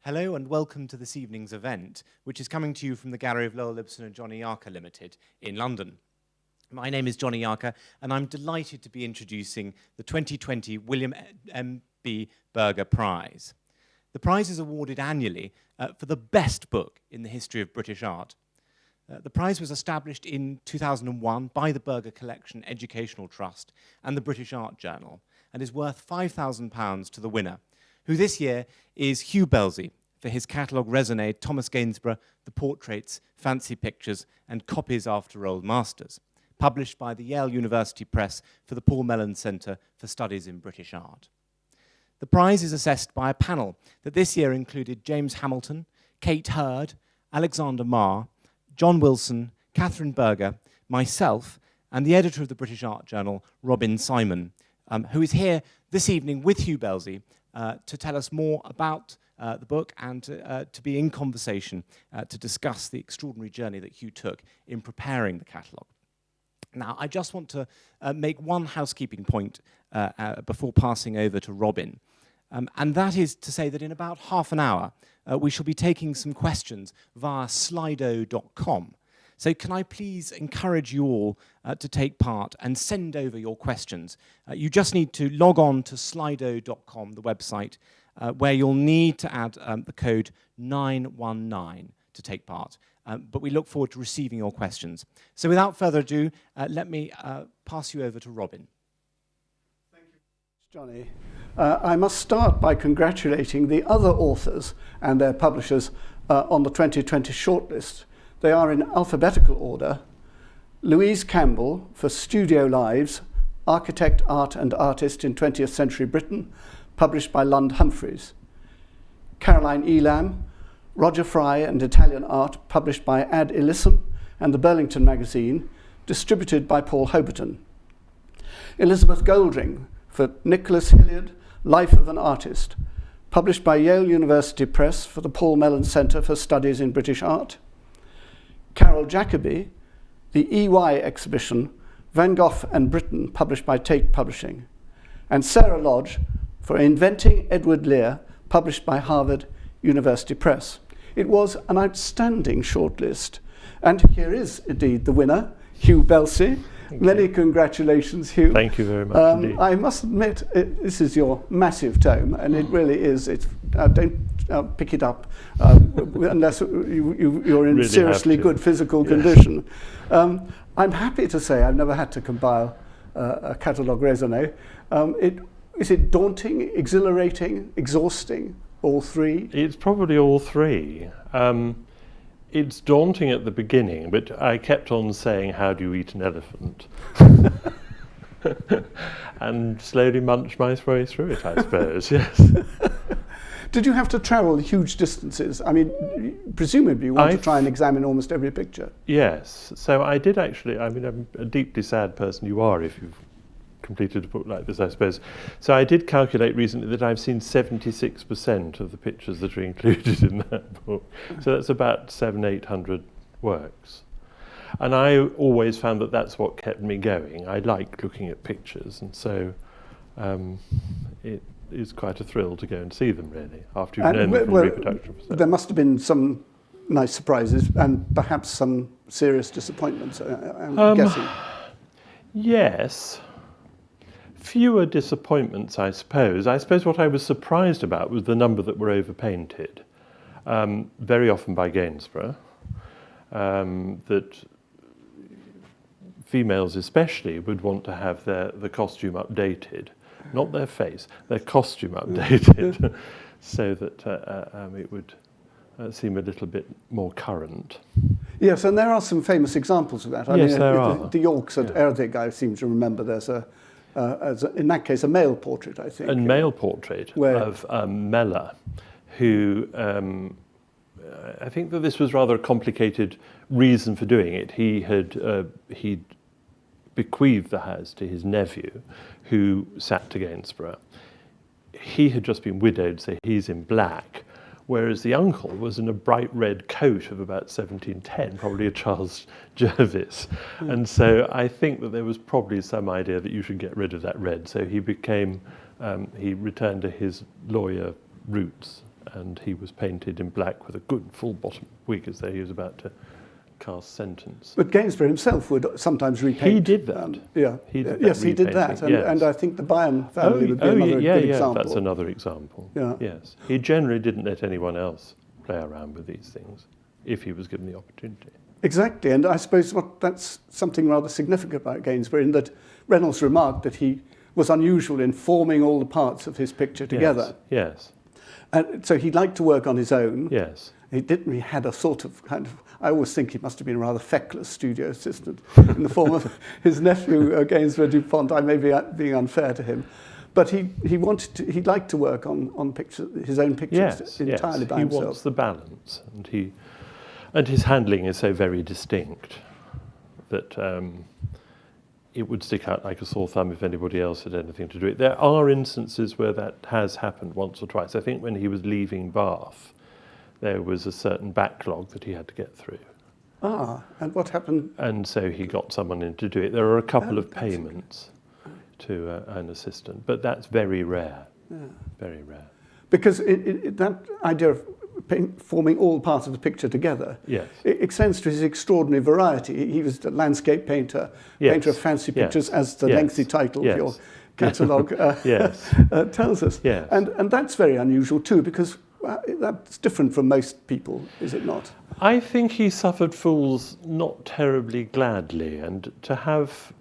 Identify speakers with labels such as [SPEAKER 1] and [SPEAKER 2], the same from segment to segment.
[SPEAKER 1] Hello and welcome to this evening's event, which is coming to you from the Gallery of Lowell Ibsen and Johnny Yarker Limited in London. My name is Johnny Yarker, and I'm delighted to be introducing the 2020 William M.B. Berger Prize. The prize is awarded annually for the best book in the history of British art. The prize was established in 2001 by the Berger Collection Educational Trust and the British Art Journal, and is worth £5,000 to the winner, who this year is Hugh Belsey for his catalogue Raisonné, Thomas Gainsborough, The Portraits, Fancy Pictures, and Copies After Old Masters, published by the Yale University Press for the Paul Mellon Centre for Studies in British Art. The prize is assessed by a panel that this year included James Hamilton, Kate Hurd, Alexander Marr, John Wilson, Catherine Berger, myself, and the editor of the British Art Journal, Robin Simon, who is here this evening with Hugh Belsey to tell us more about the book and to be in conversation to discuss the extraordinary journey that Hugh took in preparing the catalogue. Now, I just want to make one housekeeping point before passing over to Robin, and that is to say that in about half an hour, we shall be taking some questions via slido.com. So can I please encourage you all to take part and send over your questions. You just need to log on to slido.com, the website, where you'll need to add the code 919 to take part. But we look forward to receiving your questions. So without further ado, let me pass you over to Robin.
[SPEAKER 2] Thank you, Johnny. I must start by congratulating the other authors and their publishers on the 2020 shortlist. They are in alphabetical order: Louise Campbell for Studio Lives, Architect, Art and Artist in 20th Century Britain, published by Lund Humphreys; Caroline Elam, Roger Fry and Italian Art, published by Ad Illissum and the Burlington Magazine, distributed by Paul Hoberton; Elizabeth Goldring for Nicholas Hilliard, Life of an Artist, published by Yale University Press for the Paul Mellon Centre for Studies in British Art; Carol Jacobi, the EY exhibition, Van Gogh and Britain, published by Tate Publishing; and Sarah Lodge for Inventing Edward Lear, published by Harvard University Press. It was an outstanding shortlist, and here is indeed the winner, Hugh Belsey. Many congratulations, Hugh.
[SPEAKER 3] Thank you very much indeed.
[SPEAKER 2] I must admit, this is your massive tome, and it really is. Don't pick it up unless you're in
[SPEAKER 3] Really
[SPEAKER 2] seriously good physical condition. I'm happy to say I've never had to compile a catalogue raisonné. Is it daunting, exhilarating, exhausting, all three?
[SPEAKER 3] It's probably all three. It's daunting at the beginning, but I kept on saying, how do you eat an elephant? And slowly munched my way through it, I suppose, yes.
[SPEAKER 2] Did you have to travel huge distances? I mean, presumably you want to try and examine almost every picture.
[SPEAKER 3] Yes, so I did actually. I mean, I'm a deeply sad person you are if you've completed a book like this, I suppose. So I did calculate recently that I've seen 76% of the pictures that are included in that book. So that's about 700-800 works. And I always found that that's what kept me going. I like looking at pictures, and so it is quite a thrill to go and see them, really, after you've known them from reproduction.
[SPEAKER 2] There must have been some nice surprises and perhaps some serious disappointments, I'm guessing.
[SPEAKER 3] Yes. Fewer disappointments, I suppose. I suppose what I was surprised about was the number that were overpainted, very often by Gainsborough, that females especially would want to have the costume updated, not their face, their costume updated, so that it would seem a little bit more current.
[SPEAKER 2] Yes, and there are some famous examples of that.
[SPEAKER 3] Yes, there are.
[SPEAKER 2] The Yorks at Erddig, I seem to remember, there's in that case, a male portrait, I think.
[SPEAKER 3] A male portrait of Mellor, who, I think that this was rather a complicated reason for doing it. He'd bequeathed the house to his nephew, who sat to Gainsborough. He had just been widowed, so he's in black, whereas the uncle was in a bright red coat of about 1710, probably a Charles Jervis. And so I think that there was probably some idea that you should get rid of that red. So he became, he returned to his lawyer roots and he was painted in black with a good full bottom wig as though he was about to cast sentence.
[SPEAKER 2] But Gainsborough himself would sometimes repaint.
[SPEAKER 3] He did that.
[SPEAKER 2] Yeah.
[SPEAKER 3] He did
[SPEAKER 2] yes,
[SPEAKER 3] that
[SPEAKER 2] he did that. And,
[SPEAKER 3] yes.
[SPEAKER 2] and I think the Bayern family would be another good example.
[SPEAKER 3] That's another example.
[SPEAKER 2] Yeah.
[SPEAKER 3] Yes. He generally didn't let anyone else play around with these things if he was given the opportunity.
[SPEAKER 2] Exactly, and I suppose that's something rather significant about Gainsborough, in that Reynolds remarked that he was unusual in forming all the parts of his picture together.
[SPEAKER 3] Yes.
[SPEAKER 2] And so he liked to work on his own.
[SPEAKER 3] Yes.
[SPEAKER 2] He had a sort of I always think he must have been a rather feckless studio assistant in the form of his nephew, Gainsborough Dupont. I may be being unfair to him. But he liked to work on his own pictures entirely by himself.
[SPEAKER 3] He wants the balance, and his handling is so very distinct that it would stick out like a sore thumb if anybody else had anything to do it. There are instances where that has happened once or twice. I think when he was leaving Bath, there was a certain backlog that he had to get through.
[SPEAKER 2] Ah, and what happened?
[SPEAKER 3] And so he got someone in to do it. There are a couple of payments to an assistant, but that's very rare. Yeah. Very rare.
[SPEAKER 2] Because that idea of forming all parts of the picture together,
[SPEAKER 3] yes,
[SPEAKER 2] it extends to his extraordinary variety. He was a landscape painter, painter of fancy pictures, as the lengthy title of your catalogue tells us.
[SPEAKER 3] Yes.
[SPEAKER 2] And that's very unusual too, because that's different from most people, is it not?
[SPEAKER 3] I think he suffered fools not terribly gladly, and to have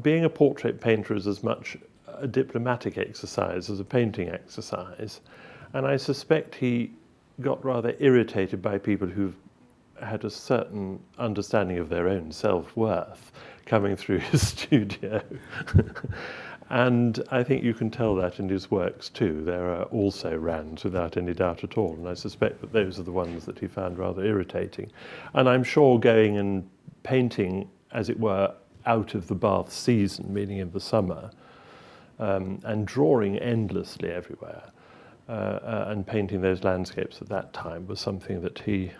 [SPEAKER 3] being a portrait painter is as much a diplomatic exercise as a painting exercise, and I suspect he got rather irritated by people who've had a certain understanding of their own self-worth coming through his studio. And I think you can tell that in his works too. There are also rands without any doubt at all, and I suspect that those are the ones that he found rather irritating. And I'm sure going and painting, as it were, out of the Bath season, meaning in the summer, and drawing endlessly everywhere, and painting those landscapes at that time was something that he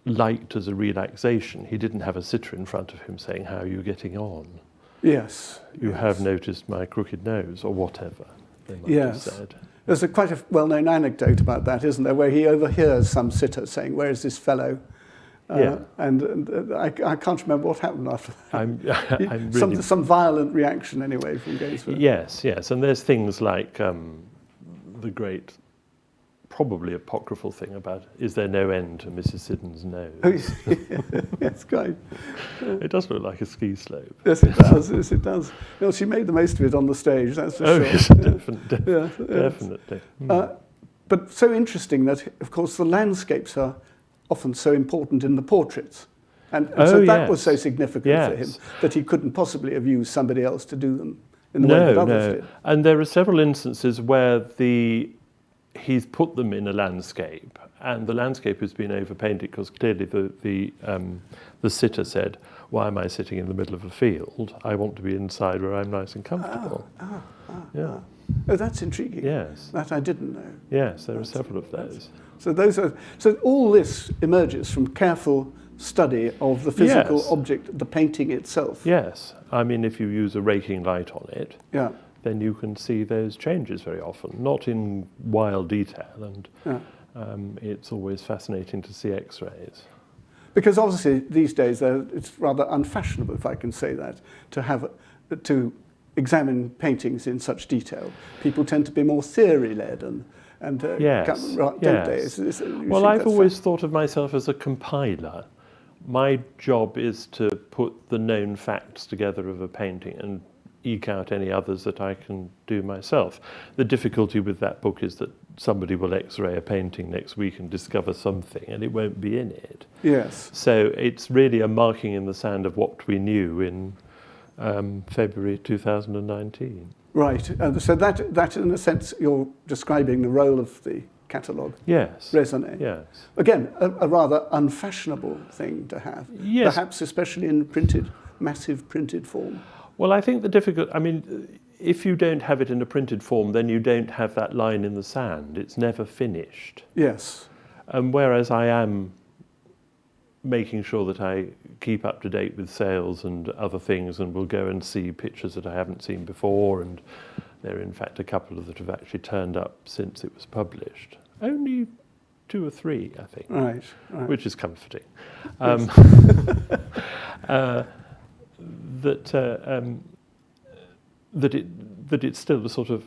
[SPEAKER 3] liked as a relaxation. He didn't have a sitter in front of him saying, "How are you getting on?"
[SPEAKER 2] Yes.
[SPEAKER 3] You have noticed my crooked nose, or whatever they might have said.
[SPEAKER 2] There's quite a well-known anecdote about that, isn't there, where he overhears some sitter saying, "Where is this fellow?" And I can't remember what happened after that.
[SPEAKER 3] I'm really...
[SPEAKER 2] some violent reaction, anyway, from Gainsborough.
[SPEAKER 3] Yes, and there's things like the great, probably apocryphal thing about, is there no end to Mrs. Siddon's nose?
[SPEAKER 2] Yes, quite.
[SPEAKER 3] It does look like a ski slope.
[SPEAKER 2] Yes, it does. Yes, it does. Well, she made the most of it on the stage, that's for sure.
[SPEAKER 3] Yes, definitely.
[SPEAKER 2] But so interesting that, of course, the landscapes are often so important in the portraits. And so that was so significant for him, that he couldn't possibly have used somebody else to do them in the way that others did.
[SPEAKER 3] And there are several instances where he's put them in a landscape, and the landscape has been overpainted because clearly the sitter said, "Why am I sitting in the middle of a field? I want to be inside where I'm nice and comfortable."
[SPEAKER 2] Oh, that's intriguing.
[SPEAKER 3] Yes.
[SPEAKER 2] That I didn't know.
[SPEAKER 3] Yes, there are several of those.
[SPEAKER 2] So all this emerges from careful study of the physical object, the painting itself.
[SPEAKER 3] Yes. I mean, if you use a raking light on it, then you can see those changes very often, not in wild detail, and it's always fascinating to see X-rays.
[SPEAKER 2] Because obviously these days it's rather unfashionable, if I can say that, to examine paintings in such detail. People tend to be more theory-led don't they?
[SPEAKER 3] Well, I've always thought of myself as a compiler. My job is to put the known facts together of a painting and eke out any others that I can do myself. The difficulty with that book is that somebody will X-ray a painting next week and discover something, and it won't be in it.
[SPEAKER 2] Yes.
[SPEAKER 3] So it's really a marking in the sand of what we knew in February 2019.
[SPEAKER 2] Right. So that, in a sense, you're describing the role of the catalogue.
[SPEAKER 3] Yes.
[SPEAKER 2] Raisonné.
[SPEAKER 3] Yes.
[SPEAKER 2] Again, a rather unfashionable thing to have.
[SPEAKER 3] Yes.
[SPEAKER 2] Perhaps especially in massive printed form.
[SPEAKER 3] Well, I think if you don't have it in a printed form, then you don't have that line in the sand. It's never finished.
[SPEAKER 2] Yes.
[SPEAKER 3] Whereas I am making sure that I keep up to date with sales and other things, and will go and see pictures that I haven't seen before, and there are in fact a couple that have actually turned up since it was published. Only 2 or 3, I think.
[SPEAKER 2] Right.
[SPEAKER 3] Which is comforting. That it's still a sort of,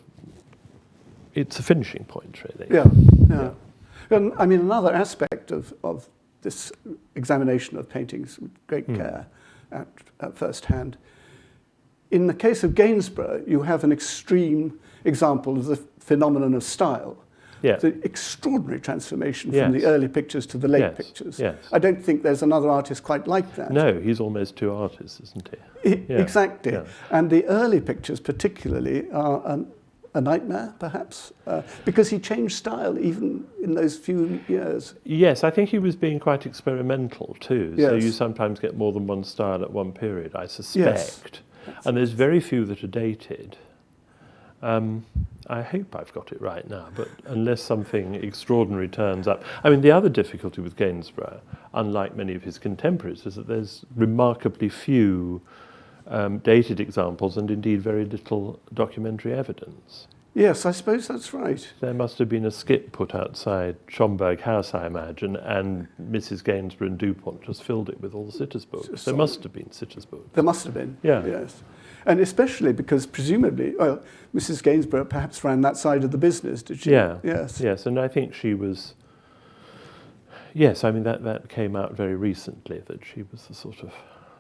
[SPEAKER 3] it's a finishing point, really.
[SPEAKER 2] Yeah. And I mean, another aspect of this examination of paintings with great care at first hand, in the case of Gainsborough, you have an extreme example of the phenomenon of style.
[SPEAKER 3] Yeah.
[SPEAKER 2] The extraordinary transformation from the early pictures to the late pictures.
[SPEAKER 3] Yes.
[SPEAKER 2] I don't think there's another artist quite like that.
[SPEAKER 3] No, he's almost 2 artists, isn't he?
[SPEAKER 2] Exactly.
[SPEAKER 3] Yeah.
[SPEAKER 2] And the early pictures particularly are a nightmare, perhaps, because he changed style even in those few years.
[SPEAKER 3] Yes, I think he was being quite experimental too. So
[SPEAKER 2] Yes.
[SPEAKER 3] you sometimes get more than one style at one period, I suspect.
[SPEAKER 2] Yes.
[SPEAKER 3] And there's very few that are dated. I hope I've got it right now, but unless something extraordinary turns up. I mean, the other difficulty with Gainsborough, unlike many of his contemporaries, is that there's remarkably few dated examples and indeed very little documentary evidence.
[SPEAKER 2] Yes, I suppose that's right.
[SPEAKER 3] There must have been a skip put outside Schomburg House, I imagine, and Mrs. Gainsborough and Dupont just filled it with all the sitters' books. There must have been sitters' books.
[SPEAKER 2] There must have been,
[SPEAKER 3] Yeah.
[SPEAKER 2] yes. And especially because presumably, well, Mrs. Gainsborough perhaps ran that side of the business, did she?
[SPEAKER 3] Yeah.
[SPEAKER 2] Yes.
[SPEAKER 3] Yes, and I think she was... Yes, I mean, that came out very recently, that she was the sort of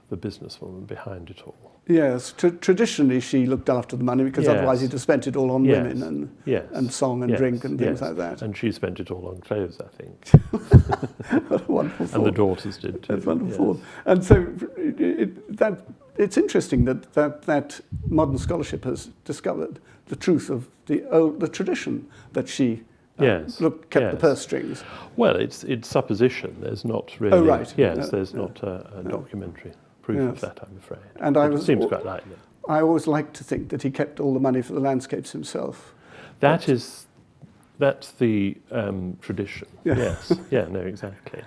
[SPEAKER 3] the businesswoman behind it all.
[SPEAKER 2] Yes. Traditionally, she looked after the money because otherwise he'd have spent it all on women and song and drink and things like that.
[SPEAKER 3] And she spent it all on clothes, I think.
[SPEAKER 2] What a wonderful thought.
[SPEAKER 3] And the daughters did too.
[SPEAKER 2] That's wonderful. Yes. And so it's interesting that modern scholarship has discovered the truth of the tradition that she kept the purse strings.
[SPEAKER 3] Well, it's supposition. There's not really...
[SPEAKER 2] Oh, right.
[SPEAKER 3] Yes, there's not a documentary proof of that, I'm afraid.
[SPEAKER 2] And
[SPEAKER 3] it seems quite likely.
[SPEAKER 2] I always like to think that he kept all the money for the landscapes himself.
[SPEAKER 3] That's the tradition.
[SPEAKER 2] Yeah.
[SPEAKER 3] Yes. Yeah, no, exactly.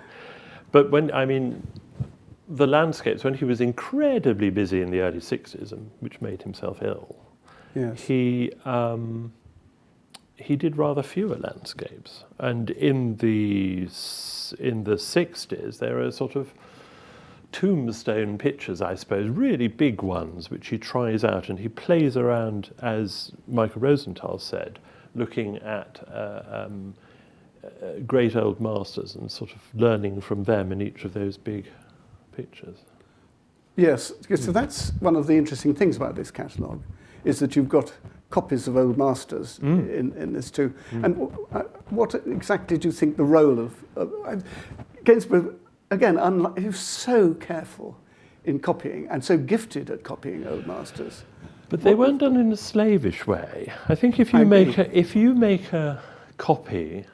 [SPEAKER 3] But the landscapes, when he was incredibly busy in the early 60s, which made himself ill,
[SPEAKER 2] yes.
[SPEAKER 3] He did rather fewer landscapes. And in the 60s, there are sort of tombstone pictures, I suppose, really big ones, which he tries out, and he plays around, as Michael Rosenthal said, looking at great old masters and sort of learning from them in each of those big pictures.
[SPEAKER 2] Yes, so that's one of the interesting things about this catalogue, is that you've got copies of old masters in this too. And what exactly do you think the role of Gainsborough, again, he was so careful in copying and so gifted at copying old masters.
[SPEAKER 3] But they weren't done in a slavish way. I think if you make a copy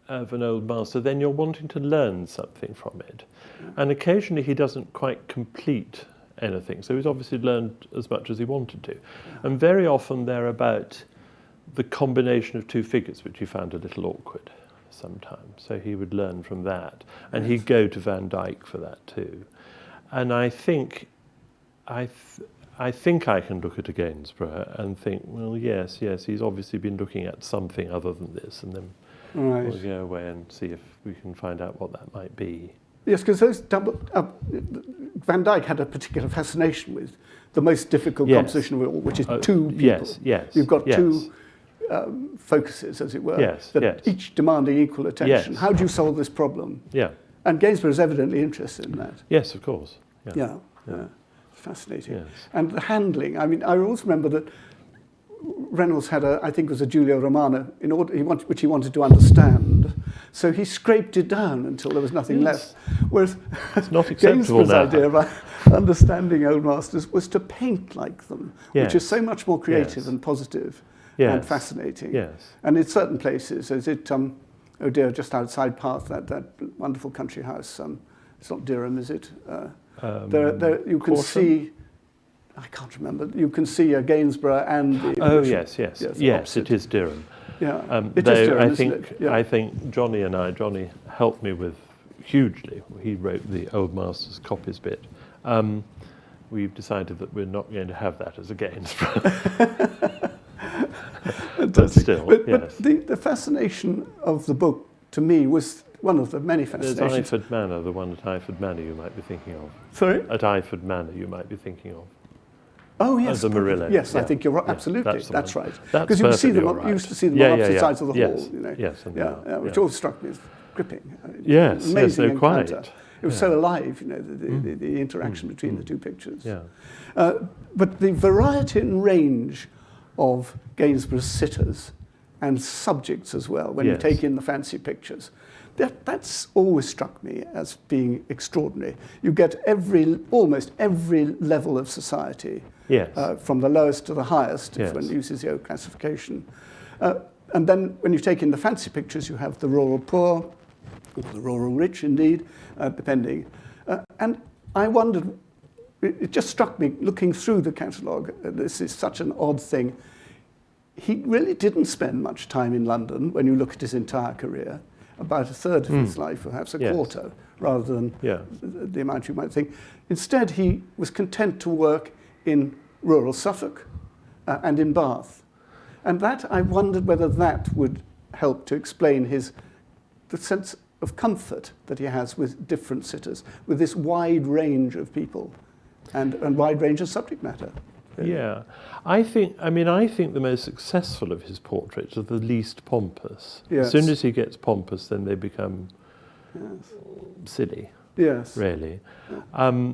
[SPEAKER 3] of an old master, then you're wanting to learn something from it. And occasionally he doesn't quite complete anything. So he's obviously learned as much as he wanted to. And very often they're about the combination of 2 figures, which he found a little awkward sometimes. So he would learn from that. And he'd go to Van Dyck for that too. And I think I can look at a Gainsborough and think, well, yes, he's obviously been looking at something other than this, and then we'll go away and see if we can find out what that might be.
[SPEAKER 2] Yes, because those Van Dyck had a particular fascination with the most difficult composition of it all, which is 2 people.
[SPEAKER 3] Yes.
[SPEAKER 2] You've got 2 focuses, as it were, each demanding equal attention. How do you solve this problem?
[SPEAKER 3] Yeah.
[SPEAKER 2] And Gainsborough is evidently interested in that.
[SPEAKER 3] Yes, of course.
[SPEAKER 2] Yeah. Fascinating.
[SPEAKER 3] Yes.
[SPEAKER 2] And the handling, I mean, I always remember that Reynolds had I think it was a Giulio Romano, which he wanted to understand. So he scraped it down until there was nothing left. Whereas
[SPEAKER 3] it's not acceptable
[SPEAKER 2] Gainsborough's
[SPEAKER 3] now.
[SPEAKER 2] idea about understanding old masters was to paint like them, which is so much more creative and positive and fascinating.
[SPEAKER 3] Yes.
[SPEAKER 2] And in certain places, as it, just outside Bath, that wonderful country house, it's not Durham, is it? There you can see, I can't remember, you can see a Gainsborough and the
[SPEAKER 3] Yes, it is Durham.
[SPEAKER 2] Yeah, it is Durham,
[SPEAKER 3] I think Johnny helped me with hugely. He wrote the Old Masters copies bit. We've decided that we're not going to have that as a Gainsborough.
[SPEAKER 2] fantastic.
[SPEAKER 3] still,
[SPEAKER 2] but
[SPEAKER 3] yes.
[SPEAKER 2] the fascination of the book, to me, was one of the many fascinations.
[SPEAKER 3] There's Iford Manor, the one at Iford Manor you might be thinking of.
[SPEAKER 2] Sorry?
[SPEAKER 3] At Iford Manor you might be thinking of.
[SPEAKER 2] Oh, yes.
[SPEAKER 3] The Murillo.
[SPEAKER 2] Yes,
[SPEAKER 3] yeah.
[SPEAKER 2] I think you're right.
[SPEAKER 3] Yeah,
[SPEAKER 2] That's
[SPEAKER 3] that's
[SPEAKER 2] right.
[SPEAKER 3] That's
[SPEAKER 2] Because you used to see them on opposite
[SPEAKER 3] yeah.
[SPEAKER 2] sides of the
[SPEAKER 3] Yes,
[SPEAKER 2] hall, you know.
[SPEAKER 3] yes,
[SPEAKER 2] Which always struck me as gripping.
[SPEAKER 3] Yes,
[SPEAKER 2] Amazing
[SPEAKER 3] no, quite.
[SPEAKER 2] encounter. It was so alive, you know, the interaction between the two pictures.
[SPEAKER 3] Yeah.
[SPEAKER 2] But the variety and range of Gainsborough's sitters and subjects as well, when you take in the fancy pictures, that's always struck me as being extraordinary. You get almost every level of society, from the lowest to the highest, if one uses the old classification. And then when you take in the fancy pictures, you have the rural poor, or the rural rich indeed, depending. And I wondered, it just struck me looking through the catalogue, this is such an odd thing. He really didn't spend much time in London when you look at his entire career, about a third of his life, perhaps a quarter, rather than the amount you might think. Instead, he was content to work in rural Suffolk and in Bath. And that, I wondered whether that would help to explain the sense of comfort that he has with different sitters, with this wide range of people and wide range of subject matter.
[SPEAKER 3] Yeah, I think the most successful of his portraits are the least pompous.
[SPEAKER 2] Yes.
[SPEAKER 3] As soon as he gets pompous, then they become silly.
[SPEAKER 2] Yes.
[SPEAKER 3] Really. Yeah.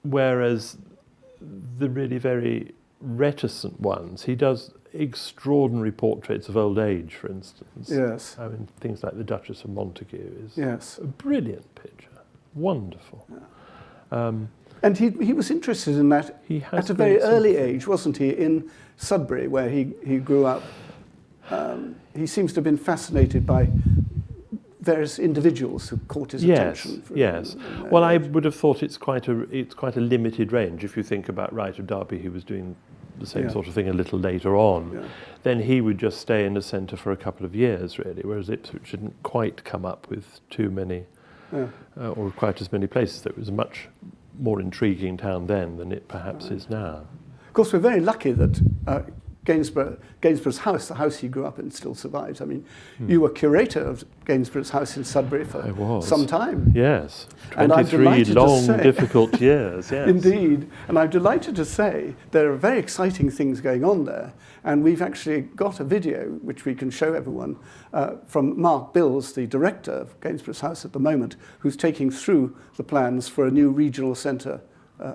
[SPEAKER 3] Whereas the really very reticent ones, he does extraordinary portraits of old age, for instance.
[SPEAKER 2] Yes.
[SPEAKER 3] I mean, things like the Duchess of Montague is a brilliant picture, wonderful.
[SPEAKER 2] Yeah. And he was interested in that at a very early age, wasn't he, in Sudbury, where he grew up. He seems to have been fascinated by various individuals who caught his attention.
[SPEAKER 3] Yes. Well, I would have thought it's quite a limited range. If you think about Wright of Derby, he was doing the same sort of thing a little later on. Yeah. Then he would just stay in the centre for a couple of years, really, whereas Ipswich didn't quite come up with too many or quite as many places. It was a much more intriguing town then than it perhaps is now.
[SPEAKER 2] Of course, we're very lucky that Gainsbourgs House, the house he grew up in, still survives. I mean, you were curator of Gainsbourgs House in Sudbury for some time.
[SPEAKER 3] Yes,
[SPEAKER 2] 23
[SPEAKER 3] long, difficult years, yes.
[SPEAKER 2] Indeed, and I'm delighted to say there are very exciting things going on there, and we've actually got a video which we can show everyone from Mark Bills, the director of Gainsbourgs House at the moment, who's taking through the plans for a new regional centre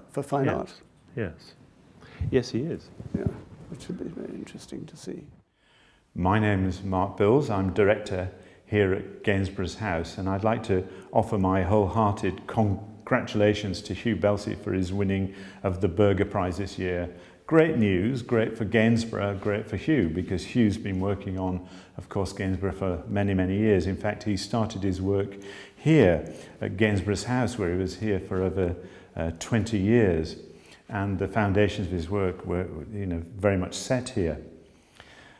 [SPEAKER 2] for fine art.
[SPEAKER 3] Yes, yes, he is.
[SPEAKER 2] Yeah. Which would be very interesting to see.
[SPEAKER 4] My name is Mark Bills. I'm director here at Gainsbourgs House, and I'd like to offer my wholehearted congratulations to Hugh Belsey for his winning of the Berger Prize this year. Great news, great for Gainsborough, great for Hugh, because Hugh's been working on, of course, Gainsborough for many, many years. In fact, he started his work here at Gainsbourgs House, where he was here for over 20 years. And the foundations of his work were, very much set here.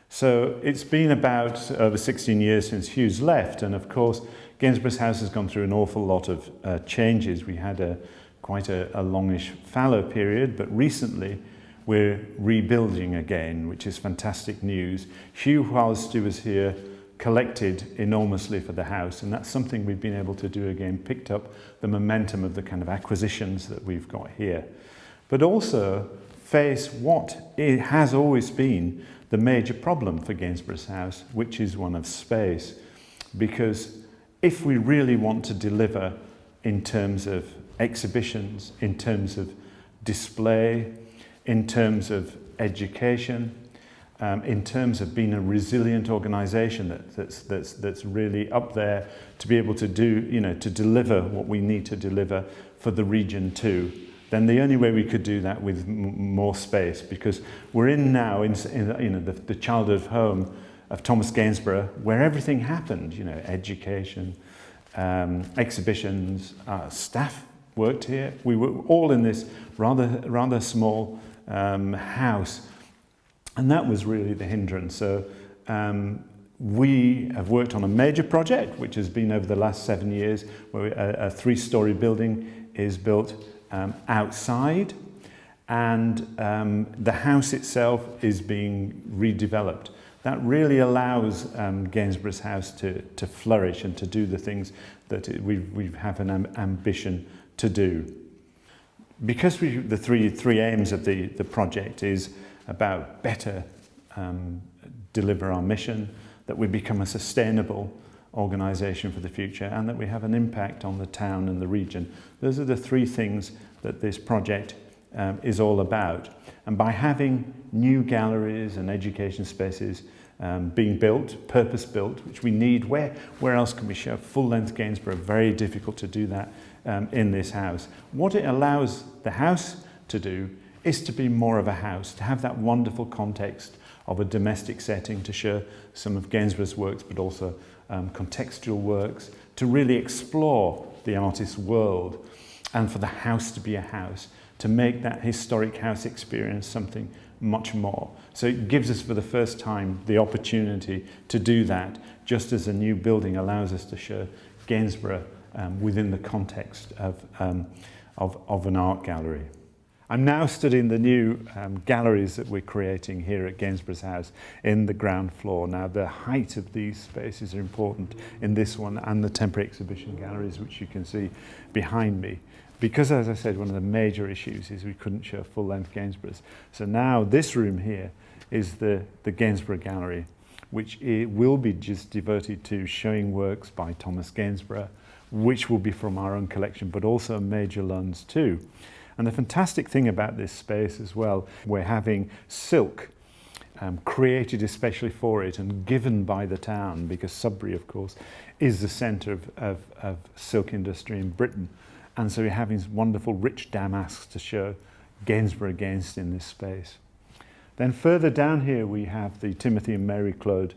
[SPEAKER 4] So it's been about over 16 years since Hugh's left, and of course, Gainsbourgs House has gone through an awful lot of changes. We had quite a longish fallow period, but recently we're rebuilding again, which is fantastic news. Hugh, whilst he was here, collected enormously for the house, and that's something we've been able to do again, picked up the momentum of the kind of acquisitions that we've got here. But also face what it has always been the major problem for Gainsbourgs House, which is one of space. Because if we really want to deliver in terms of exhibitions, in terms of display, in terms of education, in terms of being a resilient organisation that's really up there to be able to do, to deliver what we need to deliver for the region too, then the only way we could do that with more space, because we're in now in the childhood home of Thomas Gainsborough, where everything happened, education, exhibitions, staff worked here. We were all in this rather small house, and that was really the hindrance. So we have worked on a major project, which has been over the last 7 years, where a 3-storey building is built outside, and the house itself is being redeveloped. that really allows Gainsbourgs House to flourish and to do the things that we have an ambition to do. Because the three aims of the project is about better deliver our mission, that we become a sustainable organisation for the future, and that we have an impact on the town and the region. Those are the three things that this project is all about. And by having new galleries and education spaces being built, purpose-built, which we need, where else can we show full-length Gainsborough? Very difficult to do that in this house. What it allows the house to do is to be more of a house, to have that wonderful context of a domestic setting, to show some of Gainsborough's works, but also contextual works, to really explore the artist's world, and for the house to be a house, to make that historic house experience something much more. So it gives us for the first time the opportunity to do that, just as a new building allows us to show Gainsborough within the context of an art gallery. I'm now studying the new galleries that we're creating here at Gainsbourgs House in the ground floor. Now, the height of these spaces are important in this one and the temporary exhibition galleries, which you can see behind me. Because, as I said, one of the major issues is we couldn't show full-length Gainsboroughs. So now this room here is the Gainsborough Gallery, which will be just devoted to showing works by Thomas Gainsborough, which will be from our own collection, but also major loans too. And the fantastic thing about this space as well, we're having silk created especially for it and given by the town, because Sudbury, of course, is the centre of silk industry in Britain. And so we're having these wonderful rich damasks to show Gainsborough against in this space. Then further down here we have the Timothy and Mary Claude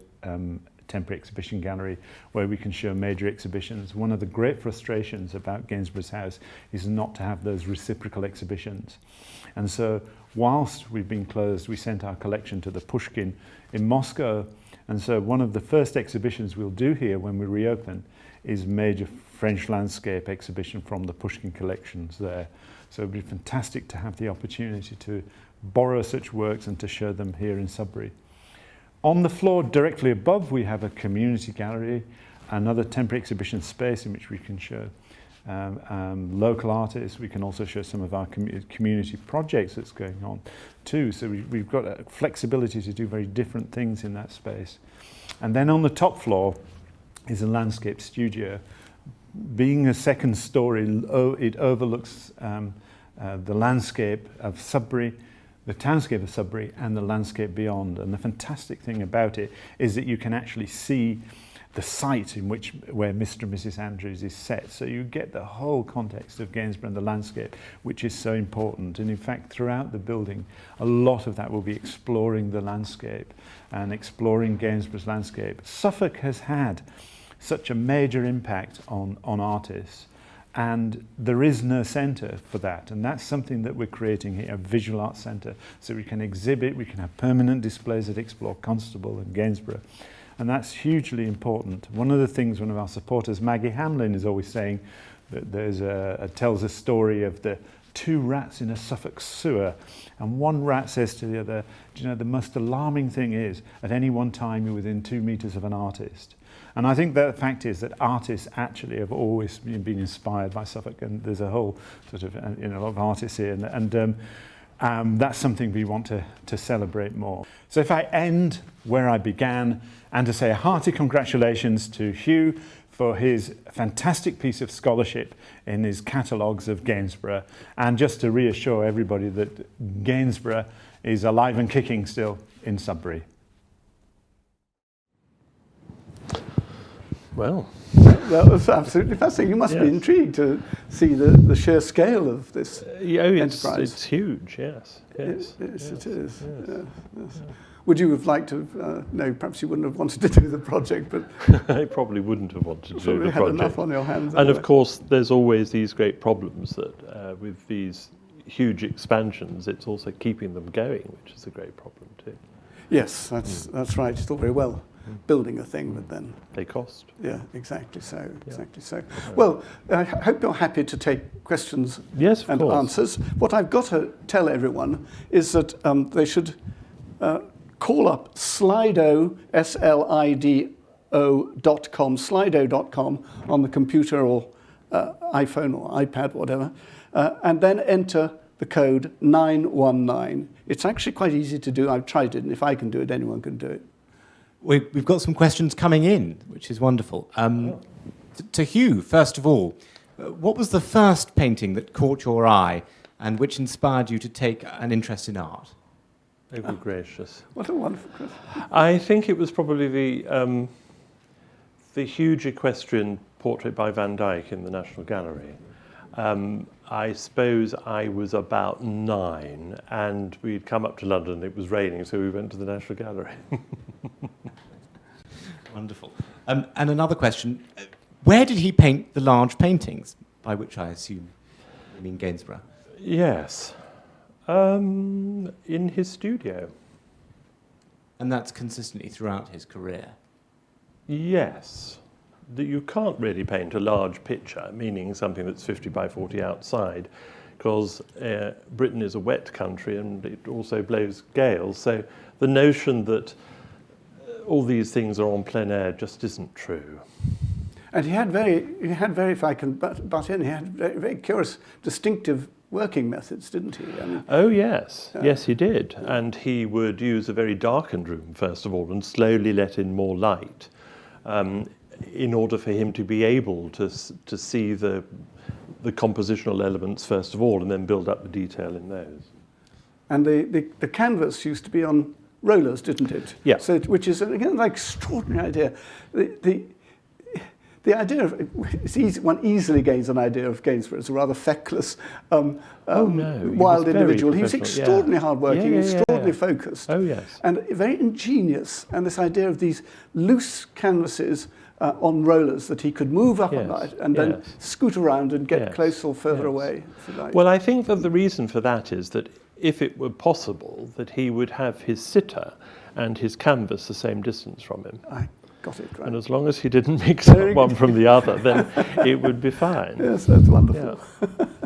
[SPEAKER 4] temporary exhibition gallery, where we can show major exhibitions. One of the great frustrations about Gainsbourgs House is not to have those reciprocal exhibitions. And so whilst we've been closed, we sent our collection to the Pushkin in Moscow. And so one of the first exhibitions we'll do here when we reopen is major French landscape exhibition from the Pushkin collections there. So it'd be fantastic to have the opportunity to borrow such works and to show them here in Sudbury. On the floor directly above, we have a community gallery, another temporary exhibition space in which we can show local artists. We can also show some of our community projects that's going on too. So we've got a flexibility to do very different things in that space. And then on the top floor is a landscape studio. Being a second story, it overlooks the landscape of Sudbury, the townscape of Sudbury, and the landscape beyond. And the fantastic thing about it is that you can actually see the site in where Mr. and Mrs. Andrews is set. So you get the whole context of Gainsborough and the landscape, which is so important. And in fact, throughout the building, a lot of that will be exploring the landscape and exploring Gainsborough's landscape. Suffolk has had such a major impact on artists, and there is no centre for that, and that's something that we're creating here, a visual arts centre, so we can exhibit, we can have permanent displays that explore Constable and Gainsborough, and that's hugely important. One of the things one of our supporters, Maggie Hamlin, is always saying that tells a story of the two rats in a Suffolk sewer, and one rat says to the other, do you know, the most alarming thing is, at any one time you're within 2 meters of an artist. And I think the fact is that artists actually have always been inspired by Suffolk, and there's a whole sort of a lot of artists here, and that's something we want to celebrate more. So if I end where I began, and to say a hearty congratulations to Hugh for his fantastic piece of scholarship in his catalogues of Gainsborough, and just to reassure everybody that Gainsborough is alive and kicking still in Sudbury.
[SPEAKER 3] Well,
[SPEAKER 2] that was absolutely fascinating. You must be intrigued to see the sheer scale of this enterprise.
[SPEAKER 3] It's huge, yes.
[SPEAKER 2] Yes, it is.
[SPEAKER 3] Yes.
[SPEAKER 2] Yes. Would you have liked to no, perhaps you wouldn't have wanted to do the project, but
[SPEAKER 3] I probably wouldn't have wanted to do the project.
[SPEAKER 2] Had enough on your hands.
[SPEAKER 3] And of course, there's always these great problems that with these huge expansions, it's also keeping them going, which is a great problem too.
[SPEAKER 2] Yes, that's right. It's all very well building a thing, but then
[SPEAKER 3] they cost.
[SPEAKER 2] Yeah, exactly so. Exactly so. Well, I hope you're happy to take questions and answers. What I've got to tell everyone is that they should call up Slido, Slido.com, Slido.com on the computer or iPhone or iPad, whatever, and then enter the code 919. It's actually quite easy to do. I've tried it, and if I can do it, anyone can do it.
[SPEAKER 1] We've got some questions coming in, which is wonderful. To Hugh, first of all, what was the first painting that caught your eye and which inspired you to take an interest in art?
[SPEAKER 3] Oh, good gracious.
[SPEAKER 2] What a wonderful question.
[SPEAKER 3] I think it was probably the huge equestrian portrait by Van Dyck in the National Gallery. I suppose I was about 9 and we'd come up to London, it was raining, so we went to the National Gallery.
[SPEAKER 1] Wonderful. And another question, where did he paint the large paintings, by which I assume you mean Gainsborough?
[SPEAKER 3] Yes, in his studio.
[SPEAKER 1] And that's consistently throughout his career?
[SPEAKER 3] Yes. That you can't really paint a large picture, meaning something that's 50 by 40 outside, because Britain is a wet country and it also blows gales. So the notion that all these things are on plein air just isn't true.
[SPEAKER 2] And he had very, if I can butt in, he had very, very curious, distinctive working methods, didn't he? I mean,
[SPEAKER 3] oh, yes. Yes, he did. And he would use a very darkened room, first of all, and slowly let in more light. In order for him to be able to see the compositional elements first of all, and then build up the detail in those. And
[SPEAKER 2] the canvas used to be on rollers, didn't it?
[SPEAKER 3] Yeah.
[SPEAKER 2] So, which is again an extraordinary idea. The idea of it's easy, one easily gains an idea of Gainsborough as a rather feckless, wild individual. He was extraordinarily hardworking, extraordinarily focused, and very ingenious. And this idea of these loose canvases on rollers that he could move up and right, and then scoot around and get close or further away, if you like.
[SPEAKER 3] Well, I think that the reason for that is that if it were possible, that he would have his sitter and his canvas the same distance from him.
[SPEAKER 2] I got it right.
[SPEAKER 3] And as long as he didn't mix up one from the other, then it would be fine.
[SPEAKER 2] Yes, that's wonderful.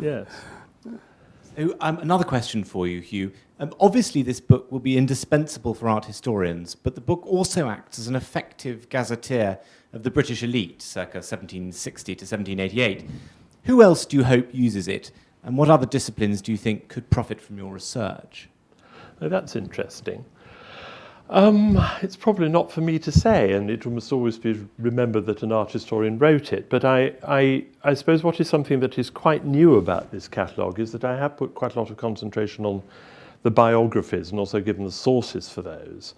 [SPEAKER 3] Yeah. Yes.
[SPEAKER 1] So, another question for you, Hugh. Obviously, this book will be indispensable for art historians, but the book also acts as an effective gazetteer of the British elite, circa 1760 to 1788. Who else do you hope uses it, and what other disciplines do you think could profit from your research?
[SPEAKER 3] Oh, that's interesting. It's probably not for me to say, and it must always be remembered that an art historian wrote it. But I suppose what is something that is quite new about this catalogue is that I have put quite a lot of concentration on the biographies and also given the sources for those.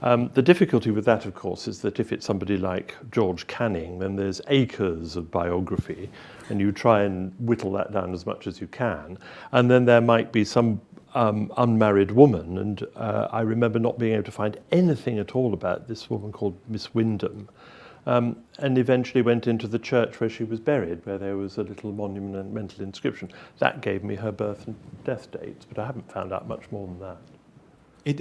[SPEAKER 3] The difficulty with that, of course, is that if it's somebody like George Canning, then there's acres of biography, and you try and whittle that down as much as you can. And then there might be some unmarried woman, and I remember not being able to find anything at all about this woman called Miss Wyndham, and eventually went into the church where she was buried, where there was a little monumental inscription. That gave me her birth and death dates, but I haven't found out much more than that.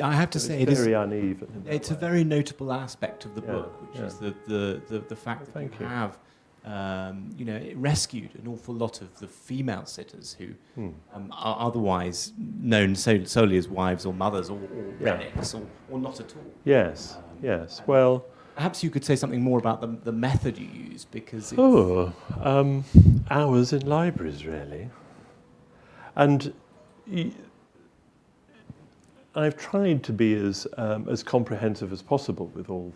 [SPEAKER 1] I have to say, it
[SPEAKER 3] is
[SPEAKER 1] is
[SPEAKER 3] very uneven.
[SPEAKER 1] It's a very notable aspect of the book, which is the fact that you have rescued an awful lot of the female sitters who are otherwise known solely as wives or mothers or relics or not at all.
[SPEAKER 3] Yes, yes. Well,
[SPEAKER 1] perhaps you could say something more about the method you use, because
[SPEAKER 3] hours in libraries, really. And I've tried to be as comprehensive as possible with all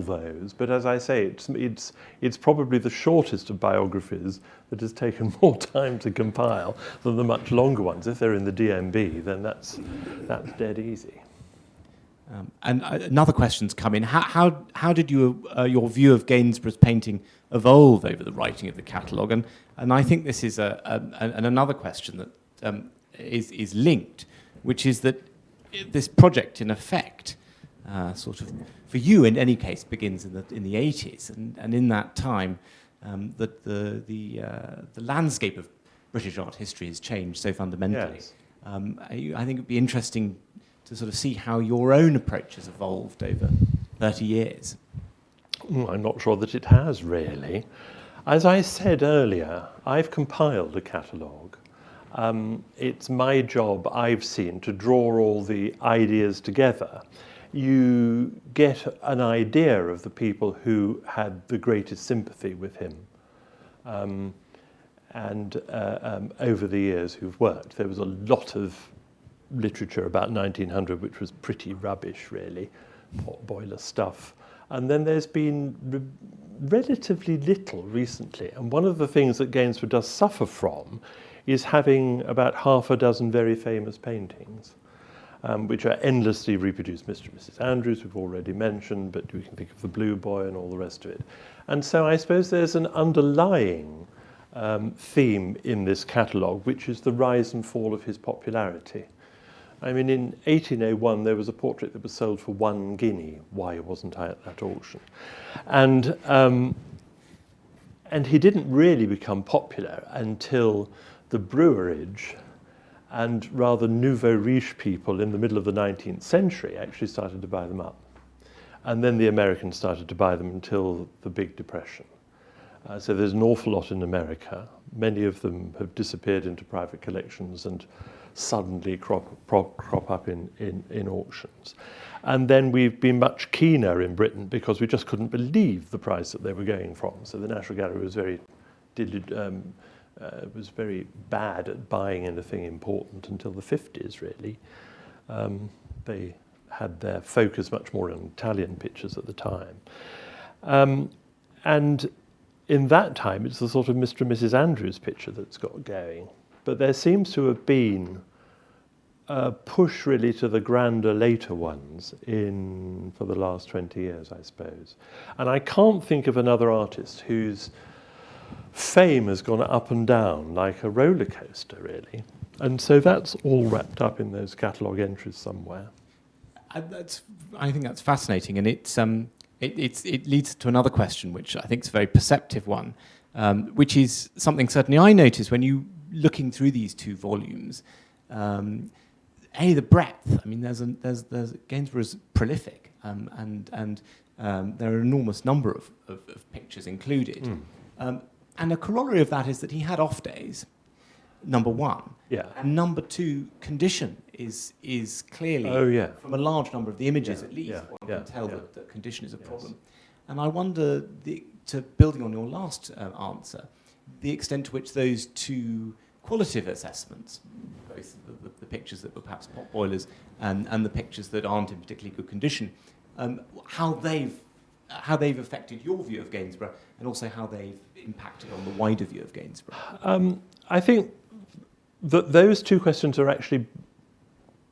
[SPEAKER 3] those, but as I say, it's probably the shortest of biographies that has taken more time to compile than the much longer ones. If they're in the DMB, then that's dead easy.
[SPEAKER 1] And another question's come in. How did your view of Gainsborough's painting evolve over the writing of the catalogue? And I think this is another question that is linked, which is that this project, in effect, sort of, for you in any case, begins in the 80s, and in that time, the landscape of British art history has changed so fundamentally.
[SPEAKER 3] Yes.
[SPEAKER 1] I think it'd be interesting to sort of see how your own approach has evolved over 30 years.
[SPEAKER 3] I'm not sure that it has, really. As I said earlier, I've compiled a catalogue. It's my job, I've seen, to draw all the ideas together you get an idea of the people who had the greatest sympathy with him. Over the years who've worked. There was a lot of literature about 1900 which was pretty rubbish, really, potboiler stuff. And then there's been relatively little recently. And one of the things that Gainsborough does suffer from is having about half a dozen very famous paintings, which are endlessly reproduced. Mr. and Mrs. Andrews, we've already mentioned, but we can think of the Blue Boy and all the rest of it. And so I suppose there's an underlying theme in this catalogue, which is the rise and fall of his popularity. I mean, in 1801, there was a portrait that was sold for 1 guinea. Why wasn't I at that auction? And he didn't really become popular until the brewerage and rather nouveau riche people in the middle of the 19th century actually started to buy them up. And then the Americans started to buy them until the Big Depression. So there's an awful lot in America. Many of them have disappeared into private collections and suddenly crop up in auctions. And then we've been much keener in Britain because we just couldn't believe the price that they were going from. So the National Gallery was very bad at buying anything important until the 50s, really. They had their focus much more on Italian pictures at the time. And in that time, it's the sort of Mr. and Mrs. Andrews picture that's got going. But there seems to have been a push really to the grander later ones for the last 20 years, I suppose. And I can't think of another artist whose fame has gone up and down like a roller coaster, really. And so that's all wrapped up in those catalogue entries somewhere.
[SPEAKER 1] I think that's fascinating, and it leads to another question, which I think is a very perceptive one, which is something certainly I noticed when you looking through these 2 volumes. The breadth. I mean, there's Gainsborough is prolific, and there are an enormous number of pictures included. And a corollary of that is that he had off days. Number 1.
[SPEAKER 3] Yeah.
[SPEAKER 1] And number 2, condition is clearly, from a large number of the images at least, one can tell that condition is a problem. And I wonder, building on your last answer, the extent to which those 2 qualitative assessments, both the pictures that were perhaps pot boilers and the pictures that aren't in particularly good condition, how they've affected your view of Gainsborough, and also how they've impacted on the wider view of Gainsborough.
[SPEAKER 3] I think that those 2 questions are actually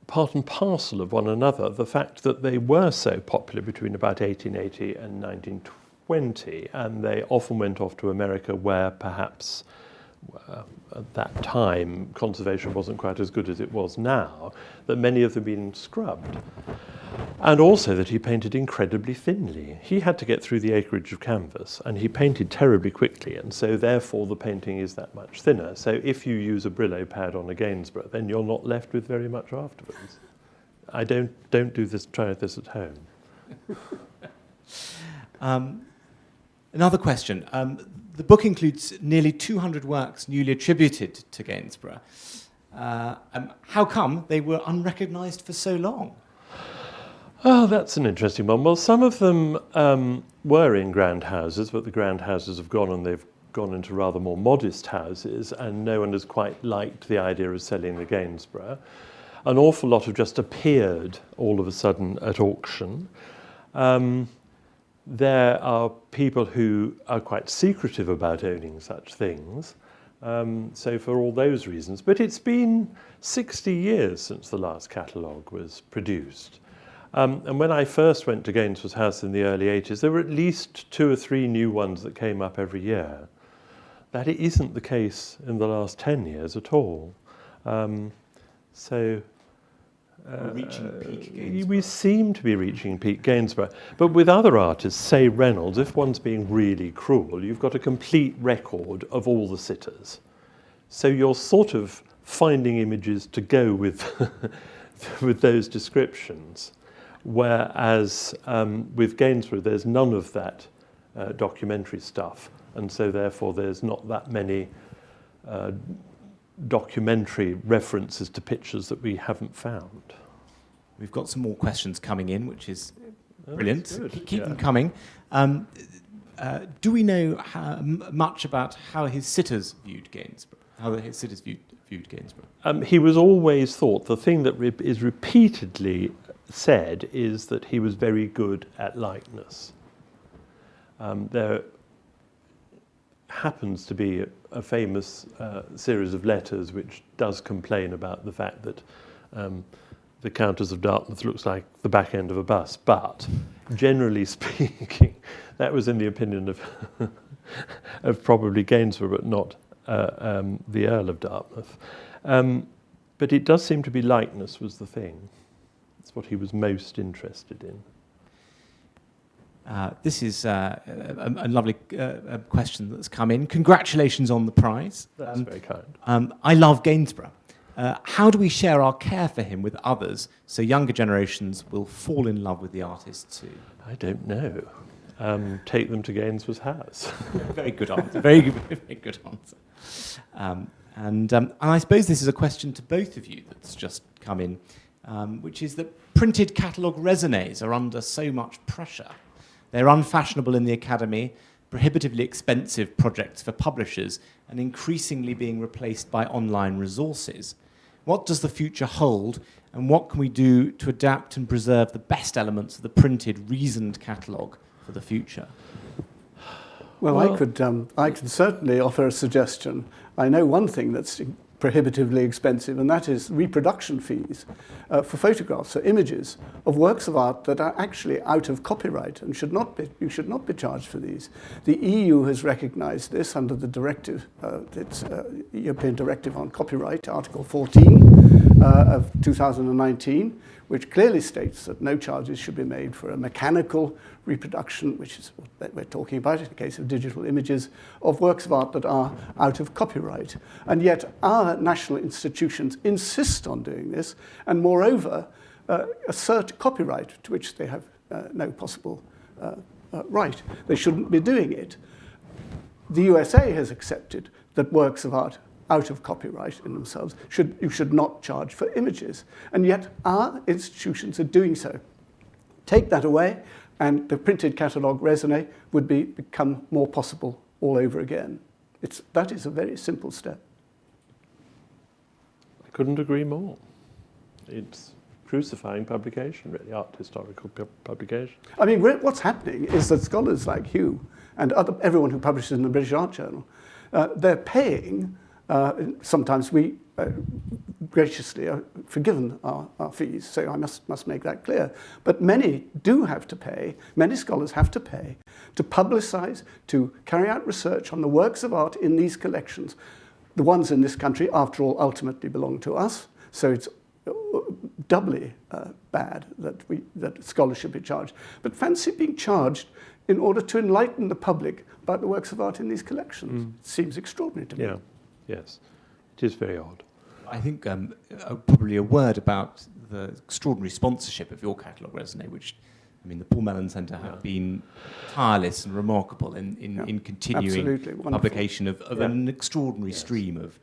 [SPEAKER 3] part and parcel of one another. The fact that they were so popular between about 1880 and 1920, and they often went off to America where perhaps at that time conservation wasn't quite as good as it was now, that many of them had been scrubbed. And also that he painted incredibly thinly. He had to get through the acreage of canvas, and he painted terribly quickly, and so therefore the painting is that much thinner. So if you use a Brillo pad on a Gainsborough, then you're not left with very much afterwards. I don't do this, try this at home.
[SPEAKER 1] Another question. The book includes nearly 200 works newly attributed to Gainsborough. How come they were unrecognized for so long?
[SPEAKER 3] Oh, that's an interesting one. Well, some of them were in grand houses, but the grand houses have gone and they've gone into rather more modest houses, and no one has quite liked the idea of selling the Gainsborough. An awful lot have just appeared all of a sudden at auction. There are people who are quite secretive about owning such things, so for all those reasons. But it's been 60 years since the last catalogue was produced. And when I first went to Gainsbourgs House in the early 80s, there were at least 2 or 3 new ones that came up every year. That isn't the case in the last 10 years at all.
[SPEAKER 1] We're reaching peak Gainsborough.
[SPEAKER 3] We seem to be reaching peak Gainsborough. But with other artists, say Reynolds, if one's being really cruel, you've got a complete record of all the sitters. So you're sort of finding images to go with, with those descriptions. Whereas with Gainsborough, there's none of that documentary stuff. And so therefore, there's not that many documentary references to pictures that we haven't found.
[SPEAKER 1] We've got some more questions coming in, which is brilliant. Keep them
[SPEAKER 3] Yeah.
[SPEAKER 1] coming. Do we know much about how his sitters viewed Gainsborough? How his sitters viewed Gainsborough?
[SPEAKER 3] He was always thought, the thing that is repeatedly said is that he was very good at likeness. There happens to be a famous series of letters which does complain about the fact that the Countess of Dartmouth looks like the back end of a bus, but generally speaking, that was in the opinion of probably Gainsborough, but not the Earl of Dartmouth. But it does seem to be likeness was the thing. It's what he was most interested in.
[SPEAKER 1] This is a lovely question that's come in. Congratulations on the prize.
[SPEAKER 3] That's very kind.
[SPEAKER 1] I love Gainsborough. How do we share our care for him with others so younger generations will fall in love with the artist too?
[SPEAKER 3] I don't know. Take them to Gainsbourgs House.
[SPEAKER 1] Very good answer. Very good answer. And I suppose this is a question to both of you that's just come in, which is that printed catalogue raisonnés are under so much pressure. They're unfashionable in the academy, prohibitively expensive projects for publishers, and increasingly being replaced by online resources. What does the future hold, and what can we do to adapt and preserve the best elements of the printed, reasoned catalogue for the future?
[SPEAKER 2] Well, I could certainly offer a suggestion. I know one thing that's prohibitively expensive, and that is reproduction fees for photographs or images of works of art that are actually out of copyright and you should not be charged for these. The EU has recognized this under the directive, it's European Directive on Copyright, Article 14 of 2019, which clearly states that no charges should be made for a mechanical reproduction, which is what we're talking about in the case of digital images, of works of art that are out of copyright. And yet our national institutions insist on doing this, and moreover, assert copyright to which they have no possible right. They shouldn't be doing it. The USA has accepted that works of art out of copyright in themselves you should not charge for images. And yet our institutions are doing so. Take that away, and the printed catalogue raisonné would become more possible all over again. That is a very simple step.
[SPEAKER 3] I couldn't agree more. It's crucifying publication, really, art historical publication.
[SPEAKER 2] I mean, what's happening is that scholars like Hugh and everyone who publishes in the British Art Journal, they're paying, sometimes we graciously are forgiven our fees, so I must make that clear. But many do have to pay, many scholars have to pay to publicize, to carry out research on the works of art in these collections. The ones in this country, after all, ultimately belong to us, so it's doubly bad that scholars should be charged. But fancy being charged in order to enlighten the public about the works of art in these collections. It seems extraordinary to me.
[SPEAKER 3] Yeah, yes, it is very odd.
[SPEAKER 1] I think probably a word about the extraordinary sponsorship of your catalogue raisonné, which, I mean, the Paul Mellon Centre have been tireless and remarkable in continuing publication of an extraordinary stream of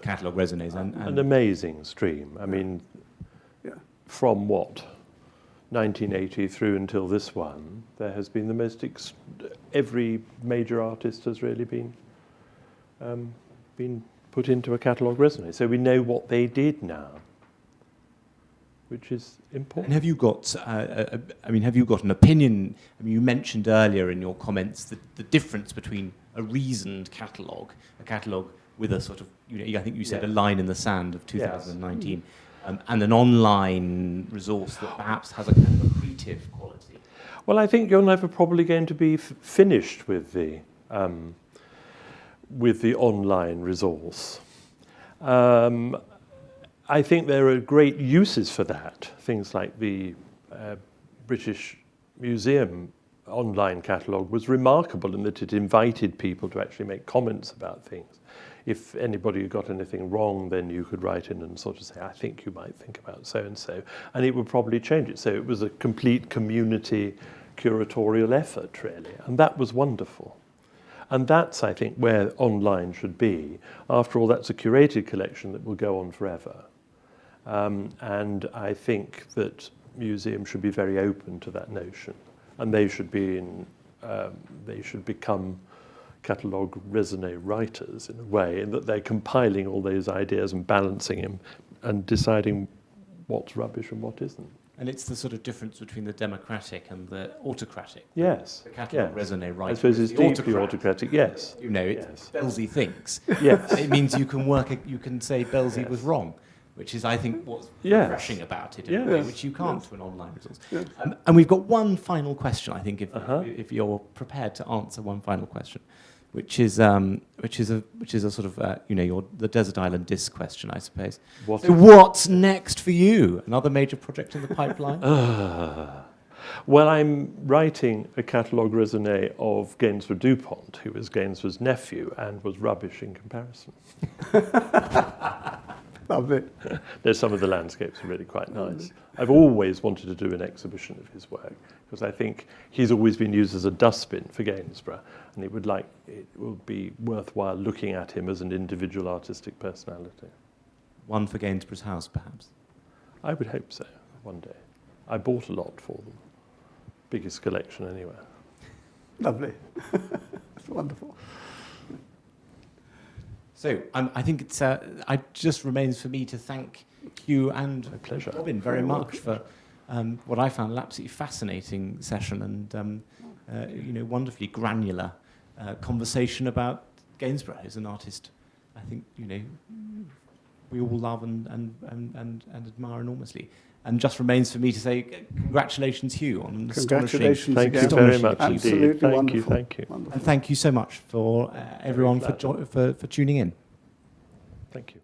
[SPEAKER 1] catalogue raisonnés. And
[SPEAKER 3] an amazing stream. I mean, from what? 1980 through until this one, there has been the most, every major artist has really been put into a catalogue raisonné. So we know what they did now, which is important.
[SPEAKER 1] And have you got, have you got an opinion? I mean, you mentioned earlier in your comments the difference between a reasoned catalogue, a catalogue with a sort of, I think you said a line in the sand of 2019, and an online resource that perhaps has a kind of accretive quality.
[SPEAKER 3] Well, I think you're never probably going to be finished with the online resource. I think there are great uses for that. Things like the British Museum online catalogue was remarkable in that it invited people to actually make comments about things. If anybody got anything wrong, then you could write in and sort of say, I think you might think about so-and-so, and it would probably change it. So it was a complete community curatorial effort, really, and that was wonderful. And that's, I think, where online should be. After all, that's a curated collection that will go on forever. And I think that museums should be very open to that notion, and they should become catalogue raisonné writers in a way, in that they're compiling all those ideas and balancing them and deciding what's rubbish and what isn't.
[SPEAKER 1] And it's the sort of difference between the democratic and the autocratic.
[SPEAKER 3] Yes.
[SPEAKER 1] The catalogue raisonné writer.
[SPEAKER 3] I suppose
[SPEAKER 1] is
[SPEAKER 3] it's
[SPEAKER 1] the
[SPEAKER 3] deeply autocratic, yes.
[SPEAKER 1] You know, it's
[SPEAKER 3] Yes.
[SPEAKER 1] Belsey thinks.
[SPEAKER 3] Yes.
[SPEAKER 1] It means you can say Belsey was wrong, which is, I think, what's
[SPEAKER 3] Yes.
[SPEAKER 1] refreshing about it in a
[SPEAKER 3] Yes.
[SPEAKER 1] way, which you can't to an online resource.
[SPEAKER 2] Yes.
[SPEAKER 1] And we've got one final question, I think,
[SPEAKER 3] Uh-huh.
[SPEAKER 1] if you're prepared to answer one final question, which is a sort of the desert island disc question, I suppose. So what's next for you? Another major project in the pipeline?
[SPEAKER 3] Well, I'm writing a catalogue raisonné of Gainsborough Dupont, who was Gainsborough's nephew and was rubbish in comparison.
[SPEAKER 2] Lovely.
[SPEAKER 3] There's some of the landscapes are really quite nice. I've always wanted to do an exhibition of his work because I think he's always been used as a dustbin for Gainsborough, and it would be worthwhile looking at him as an individual artistic personality.
[SPEAKER 1] One for Gainsbourgs House, perhaps.
[SPEAKER 3] I would hope so, one day. I bought a lot for them. Biggest collection anywhere.
[SPEAKER 2] Lovely. That's wonderful.
[SPEAKER 1] So I think it just remains for me to thank Hugh and
[SPEAKER 3] My pleasure.
[SPEAKER 1] Robin very much for what I found an absolutely fascinating session and wonderfully granular conversation about Gainsborough as an artist. I think we all love and admire enormously. And just remains for me to say congratulations, Hugh, on an
[SPEAKER 2] Congratulations
[SPEAKER 3] Thank you
[SPEAKER 2] again.
[SPEAKER 3] very much
[SPEAKER 2] Absolutely
[SPEAKER 3] indeed. Thank
[SPEAKER 2] wonderful.
[SPEAKER 3] you, thank you.
[SPEAKER 2] Wonderful.
[SPEAKER 1] And thank you so much for everyone for tuning in.
[SPEAKER 3] Thank you.